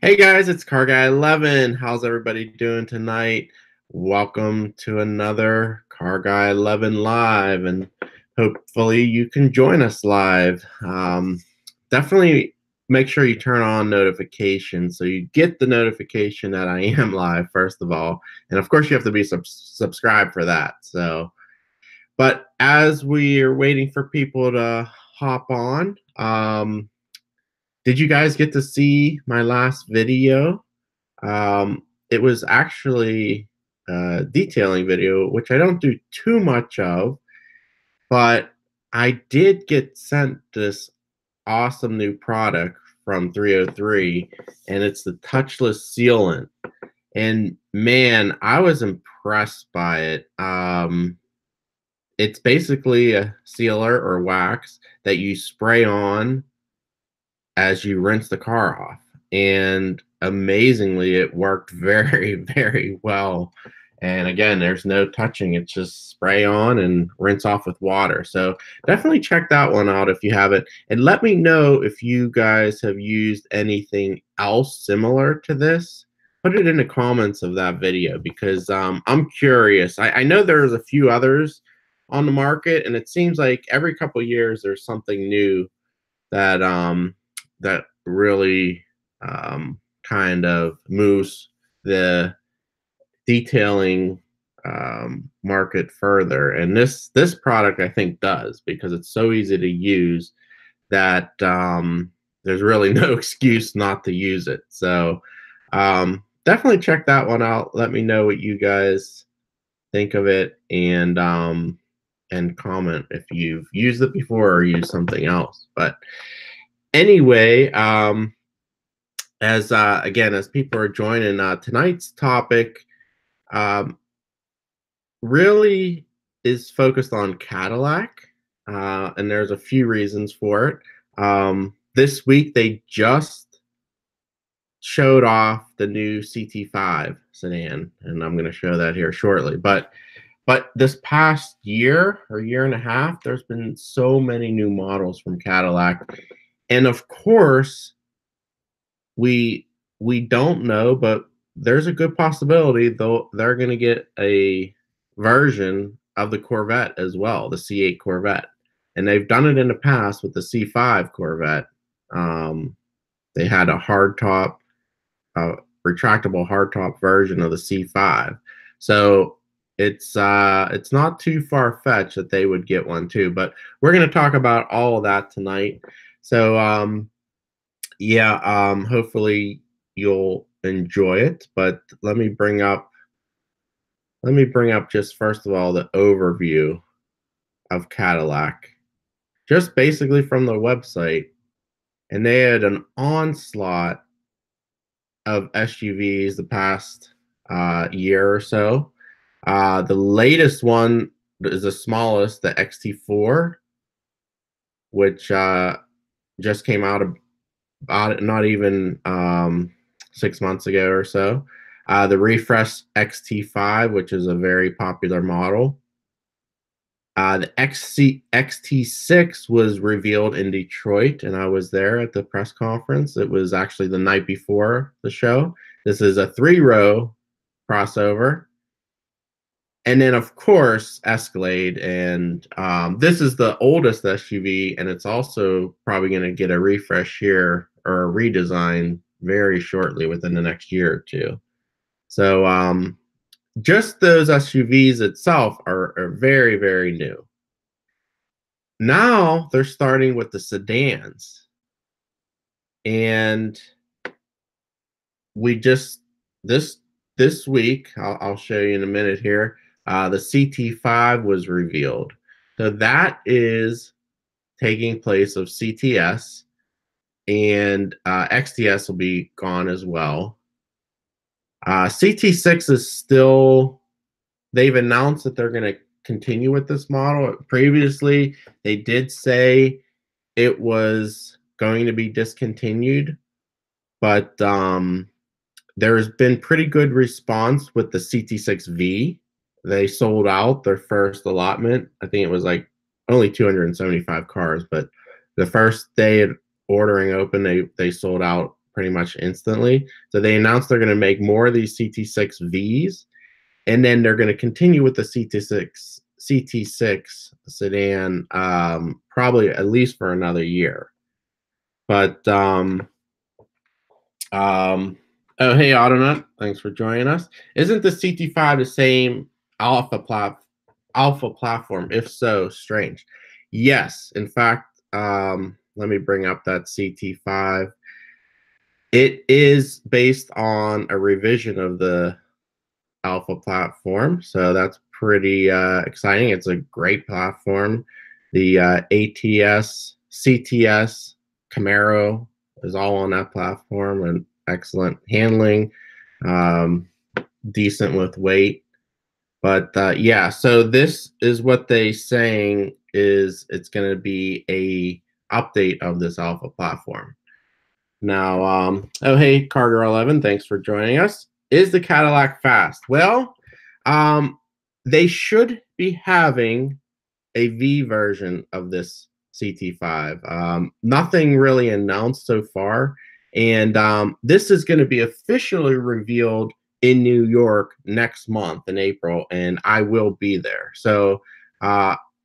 Hey guys, it's CarGuy11. How's everybody doing tonight? Welcome to another CarGuy11 Live, and hopefully you can join us live. Definitely make sure you turn on notifications so you get the notification that I am live, first of all. And of course, you have to be subscribed for that. But as we are waiting for people to hop on, did you guys get to see my last video? It was actually a detailing video, which I don't do too much of, but I did get sent this awesome new product from 303, and it's the touchless sealant. And man, I was impressed by it. It's basically a sealer or wax that you spray on as you rinse the car off. And amazingly, it worked very, very well. And again, there's no touching. It's just spray on and rinse off with water. So definitely check that one out if you haven't. And let me know if you guys have used anything else similar to this. Put it in the comments of that video because I'm curious. I know there's a few others on the market, and it seems like every couple of years there's something new that that really kind of moves the detailing market further. And this product I think does, because it's so easy to use that there's really no excuse not to use it. So definitely check that one out. Let me know what you guys think of it, and comment if you've used it before or used something else. But anyway, as people are joining, tonight's topic um, really is focused on Cadillac, and there's a few reasons for it. This week they just showed off the new CT5 sedan, and I'm going to show that here shortly. But this past year or year and a half, there's been so many new models from Cadillac, and of course, we don't know, but there's a good possibility though they're going to get a version of the Corvette as well, the C8 Corvette, and they've done it in the past with the C5 Corvette. They had a hardtop, retractable hardtop version of the C5, so it's not too far fetched that they would get one too. But we're going to talk about all of that tonight. So yeah, hopefully you'll enjoy it. But let me bring up just first of all the overview of Cadillac, just basically from the website. And they had an onslaught of SUVs the past year or so. The latest one is the smallest, the XT4, which just came out about not even 6 months ago or so. The refresh XT5, which is a very popular model. The XT6 was revealed in Detroit, and I was there at the press conference. It was actually the night before the show. This is a 3-row crossover. And then, of course, Escalade. And this is the oldest SUV, and it's also probably going to get a refresh here or a redesign very shortly within the next year or two. So just those SUVs itself are very, very new. Now they're starting with the sedans. And we just, this week, I'll show you in a minute here, the CT5 was revealed. So that is taking place of CTS, and XTS will be gone as well. CT6 is still, they've announced that they're going to continue with this model. Previously, they did say it was going to be discontinued, but there's been pretty good response with the CT6V. They sold out their first allotment. I think it was like only 275 cars, but the first day ordering open, they sold out pretty much instantly. So they announced they're going to make more of these CT6 Vs, and then they're going to continue with the CT6 sedan, probably at least for another year. But oh, hey, Autonaut, thanks for joining us. Isn't the CT5 the same alpha platform? If so, strange. Yes, in fact, let me bring up that CT5. It is based on a revision of the alpha platform, so that's pretty exciting. It's a great platform. The ATS, CTS, Camaro is all on that platform, and excellent handling, um, decent with weight. But yeah, so this is what they saying is it's going to be a update of this alpha platform. Now, oh hey, CarGuy11, thanks for joining us. Is the Cadillac fast? Well, um, they should be having a V version of this CT5. Nothing really announced so far, and this is going to be officially revealed in New York next month in April, and I will be there. So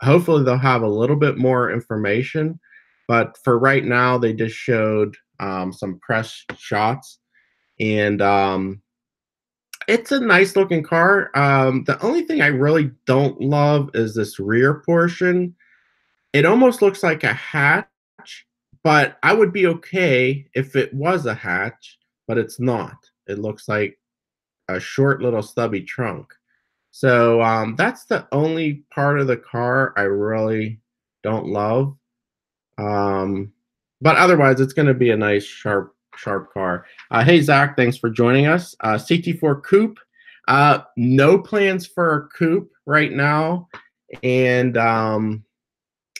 hopefully they'll have a little bit more information, but for right now, they just showed some press shots, and it's a nice looking car. The only thing I really don't love is this rear portion. It almost looks like a hatch, but I would be okay if it was a hatch, but it's not. It looks like a short little stubby trunk. So that's the only part of the car I really don't love. But otherwise, it's going to be a nice, sharp car. Hey, Zach, thanks for joining us. CT4 Coupe. No plans for a coupe right now, and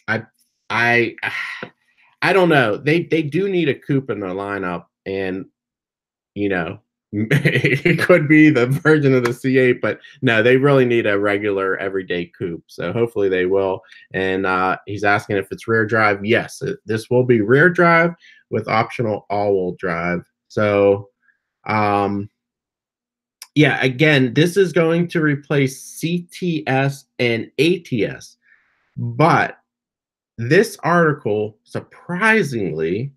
I, I, I don't know. They do need a coupe in their lineup, and you know, it could be the version of the C8, but no, they really need a regular everyday coupe. So hopefully they will. And he's asking if it's rear drive. Yes, this will be rear drive with optional all-wheel drive. So yeah, again, this is going to replace CTS and ATS. But this article, surprisingly,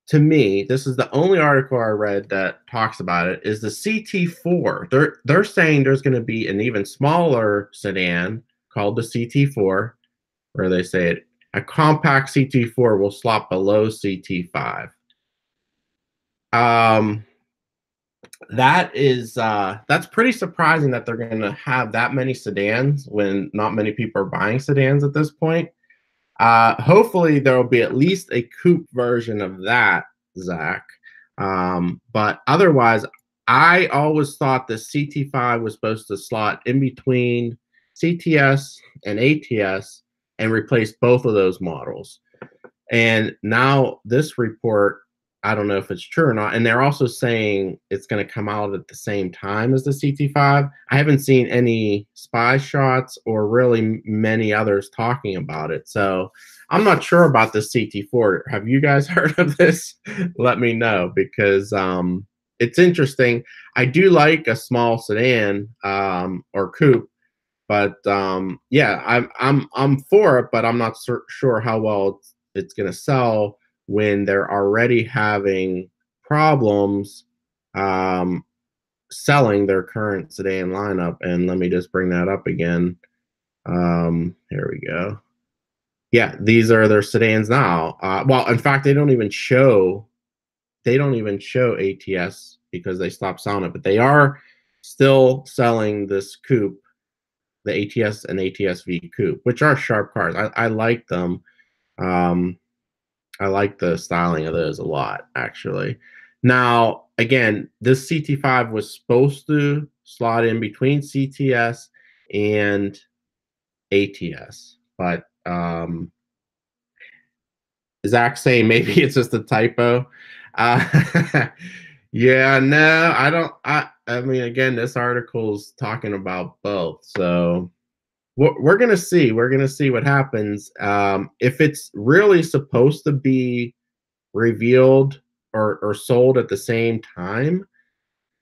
to me, this is the only article I read that talks about it, is the CT4. They're saying there's going to be an even smaller sedan called the CT4, where they say it, a compact CT4 will slot below CT5. That is that's pretty surprising that they're going to have that many sedans when not many people are buying sedans at this point. Hopefully there will be at least a coupe version of that, Zach. But otherwise, I always thought the CT5 was supposed to slot in between CTS and ATS and replace both of those models. And now this report, I don't know if it's true or not. And they're also saying it's going to come out at the same time as the CT5. I haven't seen any spy shots or really many others talking about it. So I'm not sure about the CT4. Have you guys heard of this? Let me know, because it's interesting. I do like a small sedan or coupe, but yeah, I'm for it, but I'm not sure how well it's going to sell when they're already having problems selling their current sedan lineup. And let me just bring that up again. Here we go. Yeah, these are their sedans now. Well, in fact, they don't even show ATS because they stopped selling it, but they are still selling this coupe, the ATS and ATS-V coupe, which are sharp cars. I like them. I like the styling of those a lot, actually. Now, again, this CT5 was supposed to slot in between CTS and ATS, but Zach saying maybe it's just a typo. Yeah, no, I don't. I mean, again, this article's talking about both, so we're gonna see. We're gonna see what happens. If it's really supposed to be revealed or sold at the same time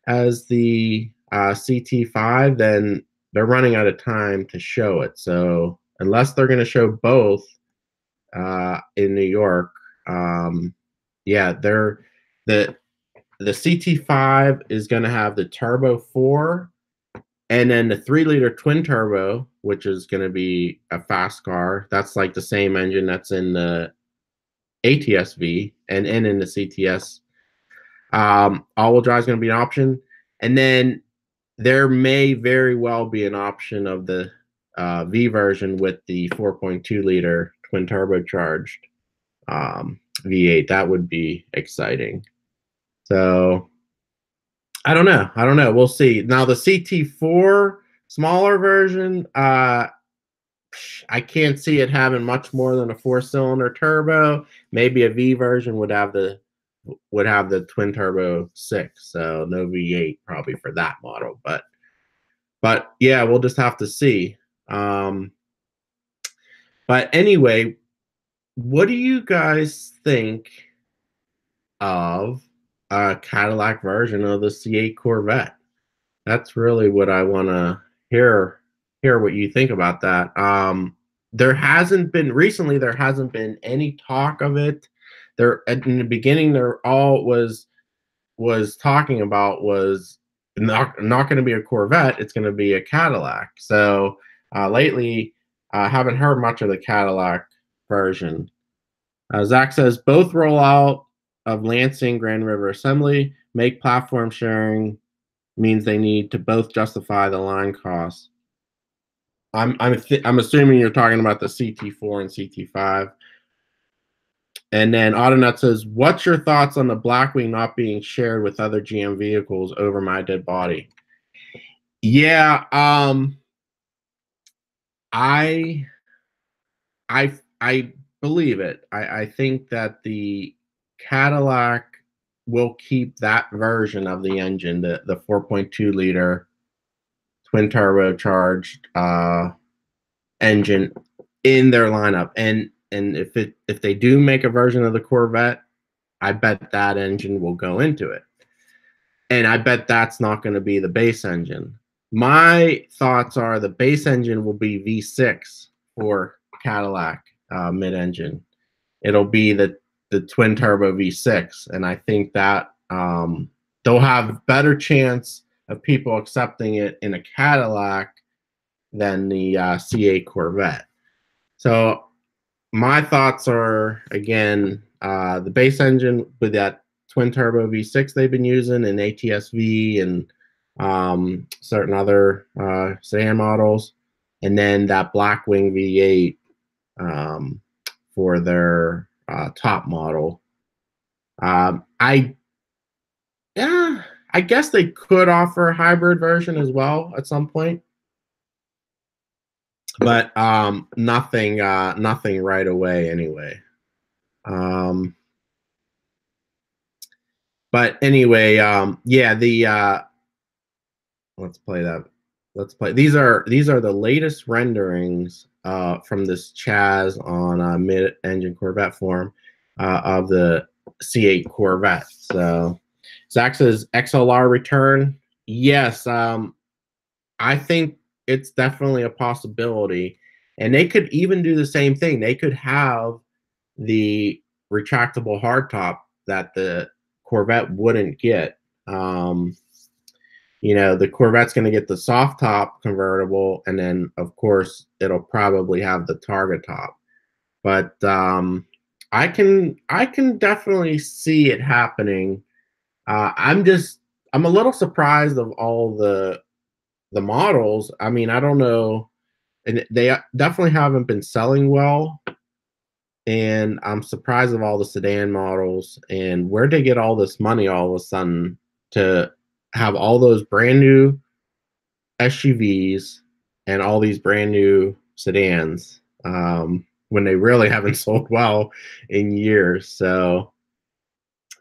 as the CT5, then they're running out of time to show it. So unless they're going to show both in New York, yeah, the the CT5 is going to have the turbo 4, and then the 3-liter twin turbo, which is going to be a fast car. That's like the same engine that's in the ATS-V and in the CTS. All-wheel drive is going to be an option, and then there may very well be an option of the V version with the 4.2-liter twin turbocharged V8. That would be exciting. So I don't know. I don't know. We'll see. Now the CT4 smaller version, I can't see it having much more than a 4-cylinder turbo. Maybe a V version would have the twin turbo 6, so no V8 probably for that model. But yeah, we'll just have to see. But anyway, what do you guys think of a Cadillac version of the C8 Corvette? That's really what I want to hear what you think about that. There hasn't been any talk of it. There in the beginning, there all was talking about was not going to be a Corvette. It's going to be a Cadillac. So lately, I haven't heard much of the Cadillac version. Zach says both rollout of Lansing Grand River Assembly make platform sharing means they need to both justify the line costs. I'm assuming you're talking about the CT4 and CT5. And then Autonut says, what's your thoughts on the Blackwing not being shared with other GM vehicles over my dead body? Yeah, I believe it. I think that the Cadillac will keep that version of the engine, the 4.2-liter twin turbocharged engine in their lineup. And if they do make a version of the Corvette, I bet that engine will go into it. And I bet that's not going to be the base engine. My thoughts are the base engine will be V6 for Cadillac mid-engine. It'll be the twin turbo V6, and I think that they'll have better chance of people accepting it in a Cadillac than the C8 Corvette. So my thoughts are, again, the base engine with that twin turbo V6 they've been using, and ATS-V and certain other sedan models, and then that Blackwing V8 for their top model. I guess they could offer a hybrid version as well at some point, but nothing right away anyway. But anyway, yeah, the let's play that. Let's play. These are the latest renderings from this Chaz on mid-engine Corvette forum of the C8 Corvette. So Zach says XLR return. Yes, I think it's definitely a possibility, and they could even do the same thing. They could have the retractable hardtop that the Corvette wouldn't get. You know, the Corvette's going to get the soft top convertible, and then of course it'll probably have the Targa top. But I can definitely see it happening. I'm a little surprised of all the models. I mean, I don't know, and they definitely haven't been selling well. And I'm surprised of all the sedan models and where'd they get all this money all of a sudden to have all those brand new SUVs and all these brand new sedans when they really haven't sold well in years. So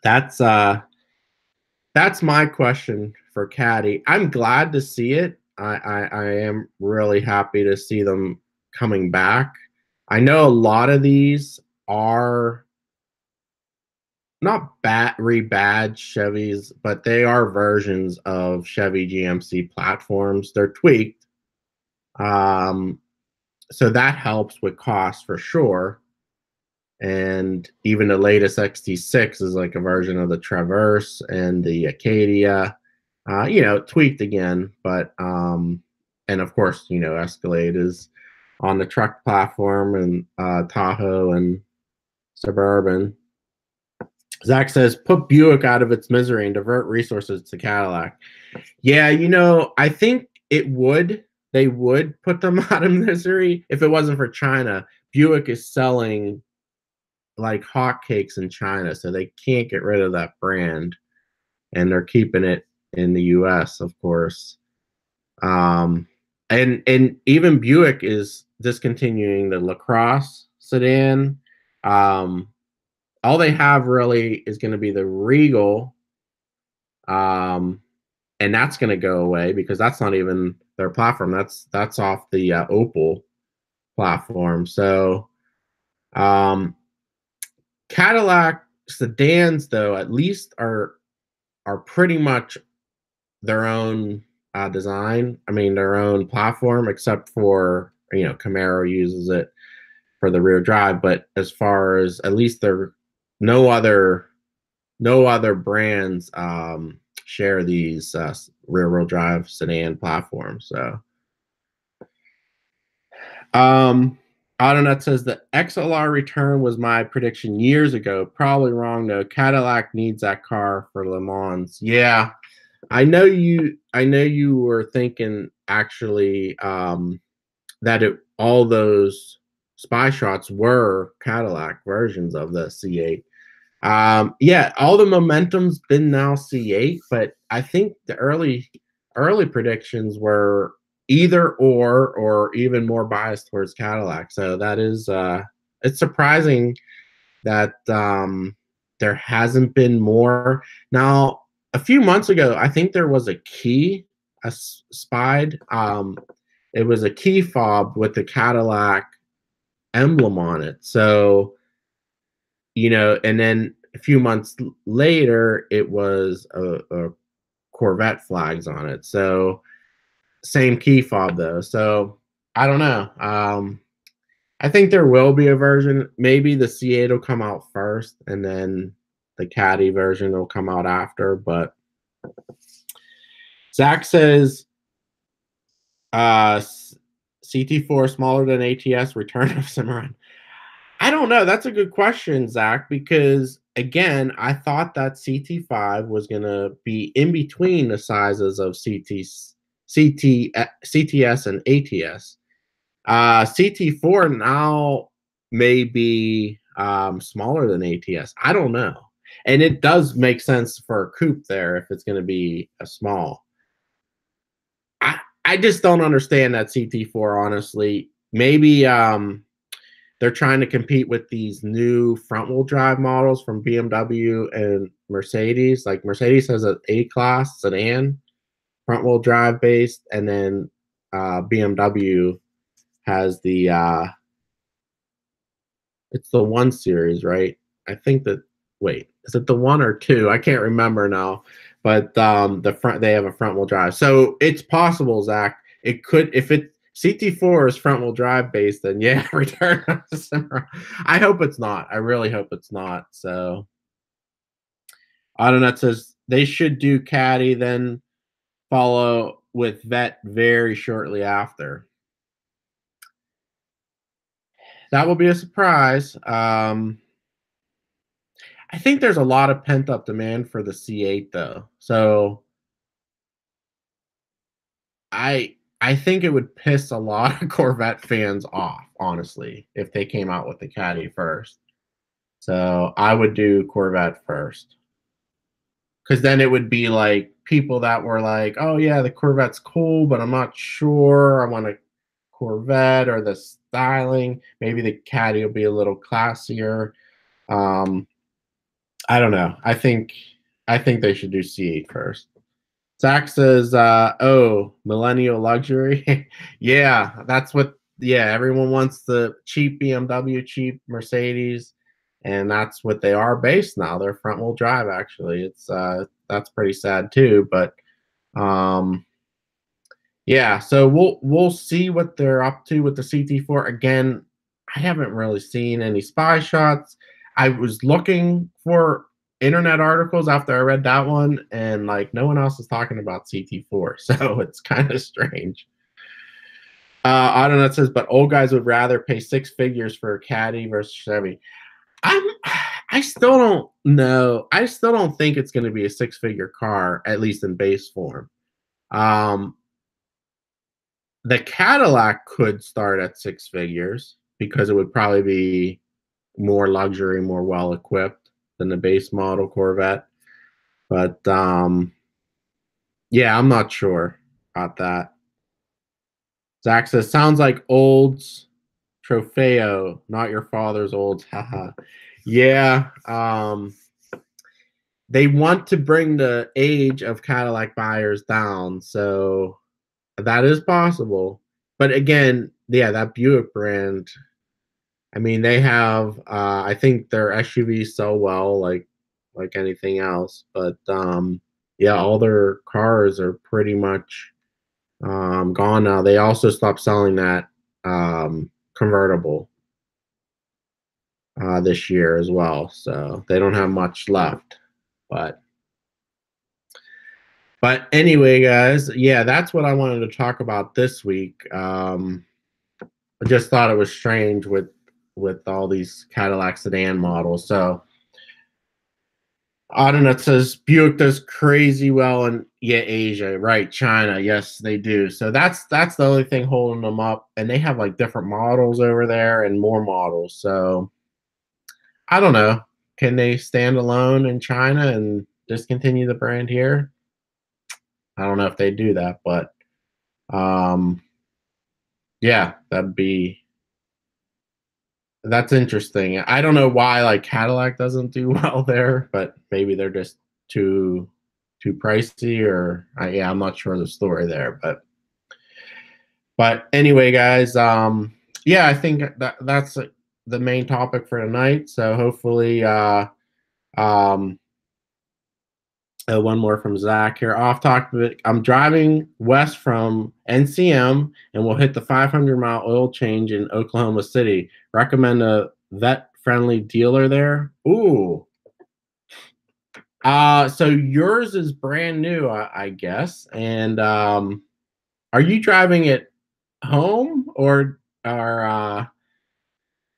that's my question for Caddy. I'm glad to see it. I am really happy to see them coming back. I know a lot of these are not rebadged Chevys, but they are versions of Chevy GMC platforms. They're tweaked. Um, so that helps with cost for sure. And even the latest XT6 is like a version of the Traverse and the Acadia, tweaked again. But and of course, Escalade is on the truck platform, and Tahoe and Suburban. Zach says, put Buick out of its misery and divert resources to Cadillac. Yeah, I think they would put them out of misery if it wasn't for China. Buick is selling like hotcakes in China, so they can't get rid of that brand, and they're keeping it in the US, of course. And even Buick is discontinuing the LaCrosse sedan. All they have really is going to be the Regal, and that's going to go away because that's not even their platform. That's off the Opel platform. So Cadillac sedans, though, at least are pretty much their own design. I mean, their own platform, except for Camaro uses it for the rear drive. But as far as at least there, no other brands share these rear-wheel drive sedan platforms. So, Autonet says the XLR return was my prediction years ago. Probably wrong though. Cadillac needs that car for Le Mans. Yeah, I know you were thinking actually that all those spy shots were Cadillac versions of the C8. Yeah, all the momentum's been now C8, but I think the early predictions were either or even more biased towards Cadillac. So that is it's surprising that there hasn't been more. Now, a few months ago, I think there was a key spied. It was a key fob with the Cadillac emblem on it. So and then a few months later, it was a Corvette flags on it. So same key fob though. So I don't know. I think there will be a version. Maybe the C8 will come out first, and then the Caddy version will come out after. But Zach says CT4 smaller than ATS, return of Cimarron. I don't know. That's a good question, Zach, because again, I thought that CT5 was going to be in between the sizes of CTS and ATS. CT4 now may be smaller than ATS. I don't know. And it does make sense for a coupe there if it's going to be a small. I just don't understand that CT4, honestly. Maybe they're trying to compete with these new front-wheel drive models from BMW and Mercedes. Like Mercedes has an A-Class sedan, front-wheel drive based, and then BMW has the it's the 1 Series, right? I think that is it the 1 or 2? I can't remember now. But they have a front-wheel drive, so it's possible, Zach. It could, if it CT4 is front-wheel drive based, then yeah, return to Cimarron. I hope it's not. I really hope it's not. So Autonet says they should do Caddy, then follow with Vet very shortly after. That will be a surprise. I think there's a lot of pent-up demand for the C8 though. So I think it would piss a lot of Corvette fans off, honestly, if they came out with the Caddy first. So I would do Corvette first. Because then it would be like people that were like, oh, yeah, the Corvette's cool, but I'm not sure. I want a Corvette or the styling. Maybe the Caddy will be a little classier. I don't know. I think they should do C8 first. Zach says, oh, millennial luxury. Yeah, that's what, yeah, everyone wants the cheap BMW, cheap Mercedes, and that's what they are based now. They're front wheel drive. Actually, it's that's pretty sad too. But um, yeah, so we'll see what they're up to with the CT4. Again, I haven't really seen any spy shots. I was looking for internet articles after I read that one, and like no one else is talking about CT4, so it's kind of strange. I don't know. It says, but old guys would rather pay six figures for a Caddy versus Chevy. I'm, I still don't know. I still don't think it's going to be a six-figure car, at least in base form. Um, the Cadillac could start at six figures because it would probably be more luxury, more well equipped than the base model Corvette. But yeah, I'm not sure about that. Zach says, sounds like Olds Trofeo, not your father's Olds. Haha. Yeah. They want to bring the age of Cadillac buyers down. So that is possible. But again, yeah, that Buick brand, I mean, they have I think their SUVs sell well like anything else, but yeah, all their cars are pretty much gone now. They also stopped selling that convertible this year as well, so they don't have much left. But anyway, guys, yeah, that's what I wanted to talk about this week. I just thought it was strange with all these Cadillac sedan models. So I don't know. It says Buick does crazy well in Asia, right? China, yes, they do. So that's the only thing holding them up, and they have like different models over there and more models. So I don't know. Can they stand alone in China and discontinue the brand here? I don't know if they do that, but um, yeah, that's interesting. I don't know why like Cadillac doesn't do well there, but maybe they're just too pricey, or yeah, I'm not sure the story there, but anyway, guys, yeah, I think that's the main topic for tonight. So hopefully, um, one more from Zach here. Off topic. I'm driving west from NCM and we'll hit the 500-mile oil change in Oklahoma City. Recommend a vet-friendly dealer there. Ooh. So yours is brand new, I guess. And are you driving it home or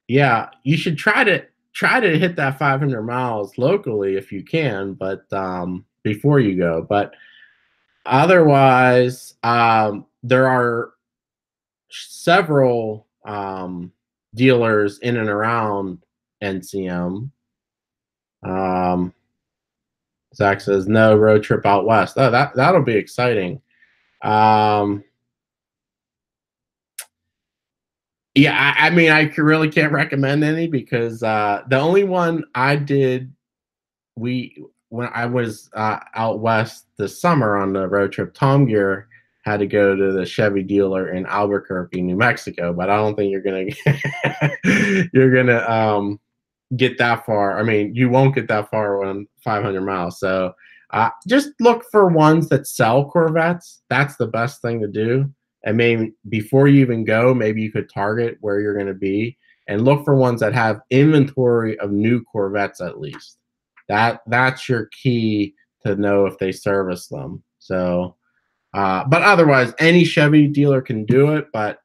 yeah, you should try to hit that 500 miles locally if you can, but before you go. But otherwise, there are several dealers in and around NCM. Zach says no road trip out west. Oh, that'll be exciting. Yeah, I mean, I really can't recommend any because the only one I did, when I was out west this summer on the road trip, Tom Gear had to go to the Chevy dealer in Albuquerque, New Mexico. But I don't think you're gonna get that far. I mean, you won't get that far on 500 miles. So just look for ones that sell Corvettes. That's the best thing to do. And maybe before you even go, maybe you could target where you're going to be and look for ones that have inventory of new Corvettes at least. That's your key to know if they service them. So, but otherwise, any Chevy dealer can do it. But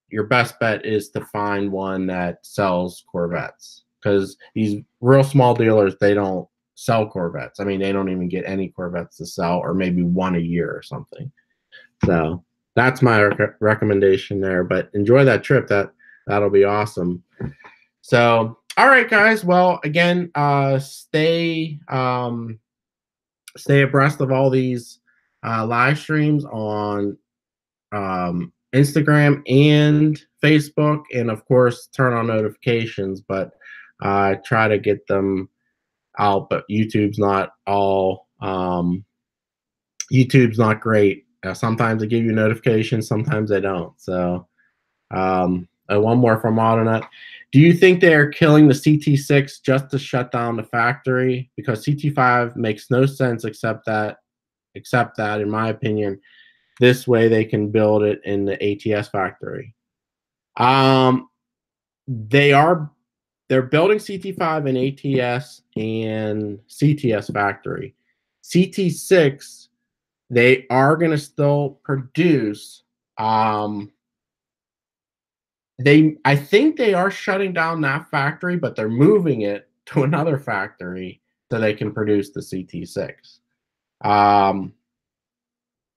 your best bet is to find one that sells Corvettes, because these real small dealers, they don't sell Corvettes. I mean, they don't even get any Corvettes to sell, or maybe one a year or something. So that's my recommendation there. But enjoy that trip. That'll be awesome. So, all right, guys. Well, again, stay abreast of all these live streams on Instagram and Facebook, and of course, turn on notifications. But try to get them out. But YouTube's not all. YouTube's not great. Sometimes they give you notifications, sometimes they don't. So One more from AutoNet. Do you think they are killing the CT6 just to shut down the factory? Because CT5 makes no sense except that, in my opinion, this way they can build it in the ATS factory. They are they're building CT5 in ATS and CTS factory. CT6, they are going to still produce. I think they are shutting down that factory, but they're moving it to another factory so they can produce the CT6.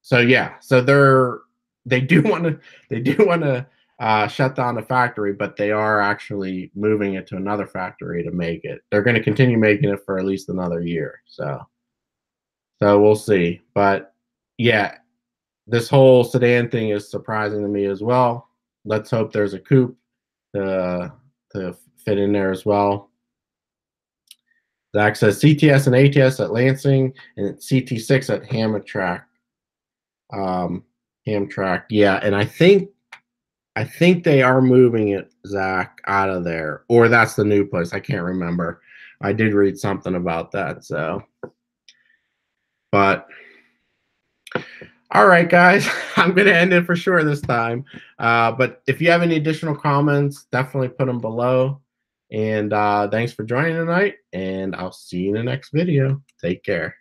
So yeah, so they do want to shut down the factory, but they are actually moving it to another factory to make it. They're going to continue making it for at least another year. So we'll see. But yeah, this whole sedan thing is surprising to me as well. Let's hope there's a coupe to fit in there as well. Zach says CTS and ATS at Lansing and CT6 at Hamtramck. Hamtramck, yeah, and I think they are moving it, Zach, out of there, or that's the new place. I can't remember. I did read something about that. So, but all right, guys, I'm going to end it for sure this time. But if you have any additional comments, definitely put them below. And thanks for joining tonight, and I'll see you in the next video. Take care.